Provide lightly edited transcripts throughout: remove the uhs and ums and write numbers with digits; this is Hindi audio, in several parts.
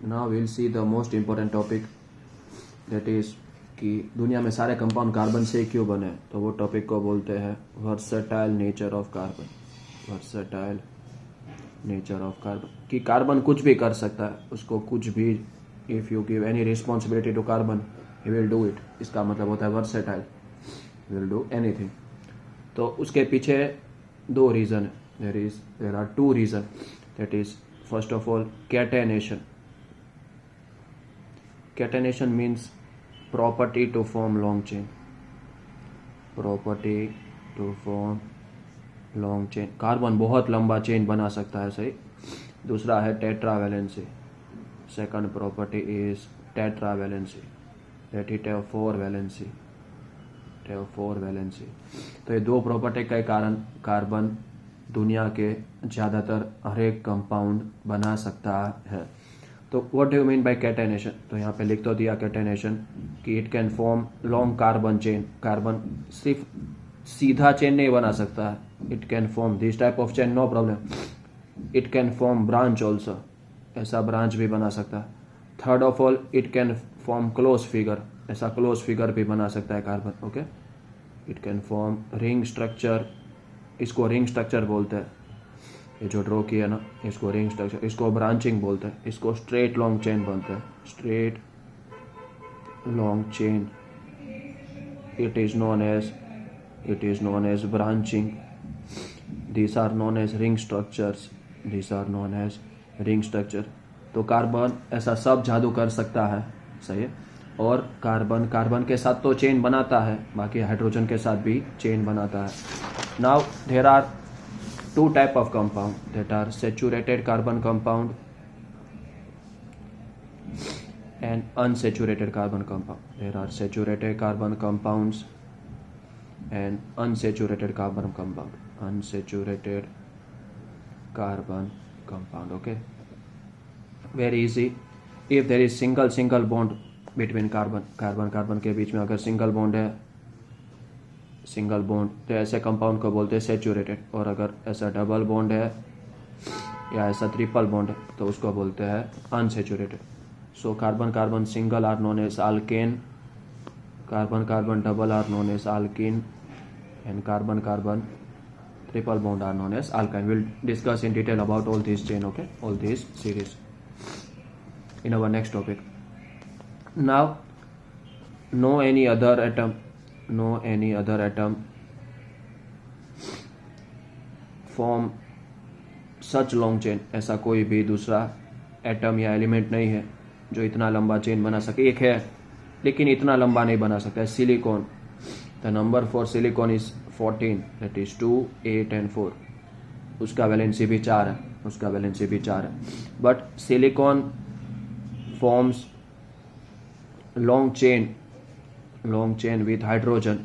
Now will see the most important topic, that is कि दुनिया में सारे कंपाउंड कार्बन से क्यों बने। तो वो टॉपिक को बोलते हैं versatile nature of carbon. Versatile nature of carbon, कि कार्बन कुछ भी कर सकता है, उसको कुछ भी, if you give any responsibility to carbon he will do it. इसका मतलब होता है वर्सेटाइल, विल डू एनीथिंग। तो उसके पीछे दो रीज़न है, there are two reason, that is first of all catenation. Catenation means property to form long chain, property to form long chain. Carbon बहुत लंबा चेन बना सकता है, सही। दूसरा है tetravalency. Second property is tetravalency, that it have four valency, तो ये दो प्रॉपर्टी के कारण कार्बन दुनिया के ज़्यादातर हर एक कंपाउंड बना सकता है। तो what do you mean by catenation? तो यहाँ पे लिख तो दिया कैटेनेशन कि it can form long carbon chain. Carbon सिर्फ सीधा चेन नहीं बना सकता है, it can form this type of chain, no problem. It can form branch also, ऐसा ब्रांच भी बना सकता है। Third of all, it can form close figure, ऐसा क्लोज फिगर भी बना सकता है carbon, okay. It can form ring structure, इसको रिंग स्ट्रक्चर बोलते हैं, ये जो ड्रॉ किया ना, इसको रिंग स्ट्रक्चर, इसको ब्रांचिंग बोलते हैं, इसको स्ट्रेट लॉन्ग चेन बोलते हैं, straight long chain. It is known as branching. these are known as ring structures, these are known as ring structure। तो कार्बन ऐसा सब जादू कर सकता है, सही है। और कार्बन के साथ तो चेन बनाता है, बाकी हाइड्रोजन के साथ भी चेन बनाता है। Now there are two type of compound, that are saturated carbon compound and unsaturated carbon compound. There are saturated carbon compounds and unsaturated carbon compound. Unsaturated carbon compound, okay. Very easy. If there is single bond between carbon के बीच में अगर सिंगल बॉन्ड है, सिंगल बॉन्ड, तो ऐसे कंपाउंड को बोलते हैं सेचुरेटेड। और अगर ऐसा डबल बॉन्ड है या ऐसा ट्रिपल बॉन्ड है तो उसको बोलते हैं unsaturated. So carbon single are known as alkane, carbon double are known as alkene, and carbon triple bond are known as alkyne. We'll discuss in detail about all these chain, okay, all these series in our next topic. Now, no any other atom form such long chain। ऐसा कोई भी दूसरा एटम या एलिमेंट नहीं है जो इतना लंबा चेन बना सके। एक है लेकिन इतना लंबा नहीं बना सकता है, silicon. The number for silicon is 14, that is 2, 8 and 4। उसका वैलेंसी भी 4 है, but silicon forms long chain with hydrogen.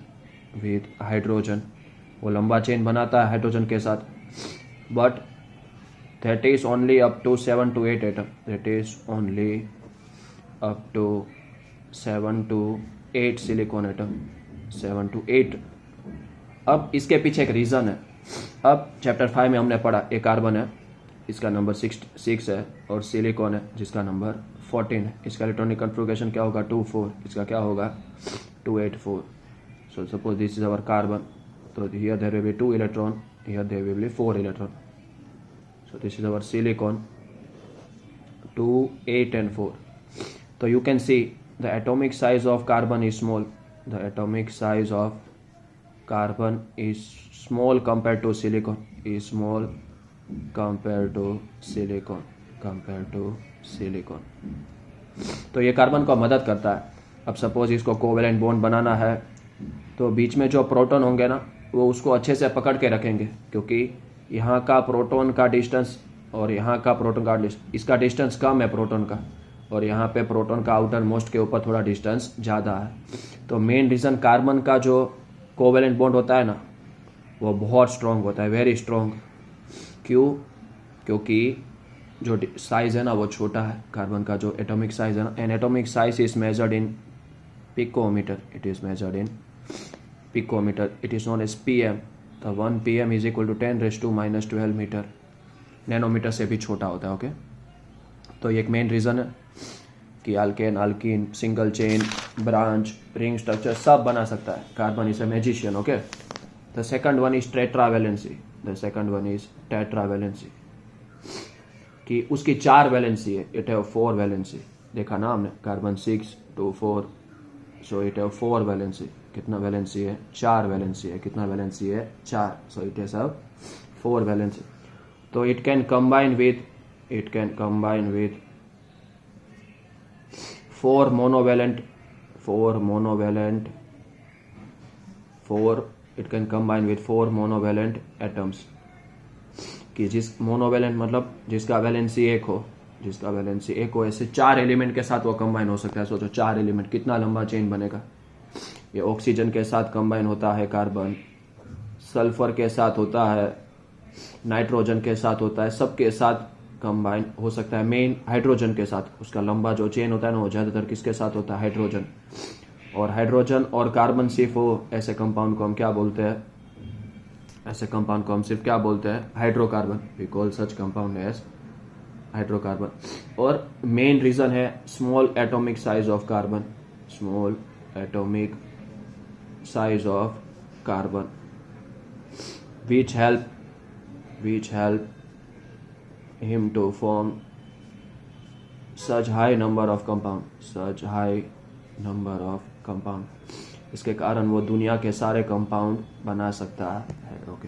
वो लंबा चेन बनाता है हाइड्रोजन के साथ, but that is only up to 7 to 8 atom, that is only up to 7 to 8 silicon atom, 7 to 8। अब इसके पीछे एक रीज़न है। अब चैप्टर 5 में हमने पढ़ा, एक कार्बन है, इसका नंबर 6 है, और सिलिकॉन है जिसका नंबर 14 है। इसका इलेक्ट्रॉनिक कन्फिगरेशन क्या होगा? 2-4। इसका क्या होगा? 2-8-4। So suppose this is our carbon, तो here there will be 2 electron, here there will be 4 electron. So this is our silicon, 2, 8 and 4। तो you can see the atomic size of carbon is small, the atomic size of carbon is small compared to silicon, is small compared to silicon। तो ये कार्बन को मदद करता है। अब सपोज इसको कोवेलेंट बॉन्ड बनाना है, तो बीच में जो प्रोटॉन होंगे ना, वो उसको अच्छे से पकड़ के रखेंगे, क्योंकि यहाँ का प्रोटॉन का डिस्टेंस और यहाँ का प्रोटॉन का डिस्टेंस, इसका डिस्टेंस कम है प्रोटॉन का, और यहाँ पे प्रोटॉन का आउटर मोस्ट के ऊपर थोड़ा डिस्टेंस ज़्यादा है। तो मेन रीज़न कार्बन का जो कोवेलेंट बॉन्ड होता है ना, वो बहुत स्ट्रॉन्ग होता है, वेरी स्ट्रॉन्ग। क्यों? क्योंकि जो साइज़ है ना वो छोटा है, कार्बन का जो एटॉमिक साइज़ है ना, an atomic size is measured in picometre, it is measured in picometre, it is known as pm। तो 1 pm is equal to 10⁻⁻12 metre, nanometre से भी छोटा होता है, ओके। तो ये एक मेन रीज़न है कि alkane, alkyne, single chain, branch, ring structure सब बना सकता है carbon. Is a magician. Okay, the second one is tetravalency. The second one is tetravalency, कि उसकी 4 वैलेंसी है। It have 4 valency. देखा ना हमने, carbon 6 2 4, so it have 4 valency. कितना वैलेंसी है? 4 वैलेंसी है। कितना वैलेंसी है? 4। So it has 4 valency. तो it can combine with 4 monovalent, it can combine with 4 monovalent atoms, कि जिस मोनोवेलेंट मतलब जिसका वैलेंसी एक हो, ऐसे 4 एलिमेंट के साथ वो कंबाइन हो सकता है। सोचो 4 एलिमेंट, कितना लंबा चेन बनेगा। ये ऑक्सीजन के साथ कंबाइन होता है कार्बन, सल्फर के साथ होता है, नाइट्रोजन के साथ होता है, सबके साथ कंबाइन हो सकता है। मेन हाइड्रोजन के साथ उसका लंबा जो चेन होता है ना, वो ज़्यादातर किसके साथ होता है? हाइड्रोजन। और हाइड्रोजन और कार्बन सिर्फ हो, ऐसे कंपाउंड को हम क्या बोलते हैं? ऐसे कंपाउंड को हम सिर्फ क्या बोलते हैं? Hydrocarbon. We call such compound as hydrocarbon. और मेन रीजन है small atomic size of carbon, small atomic size of carbon, which help him to form such high number of compound, इसके कारण वो दुनिया के सारे कंपाउंड बना सकता है। ओके।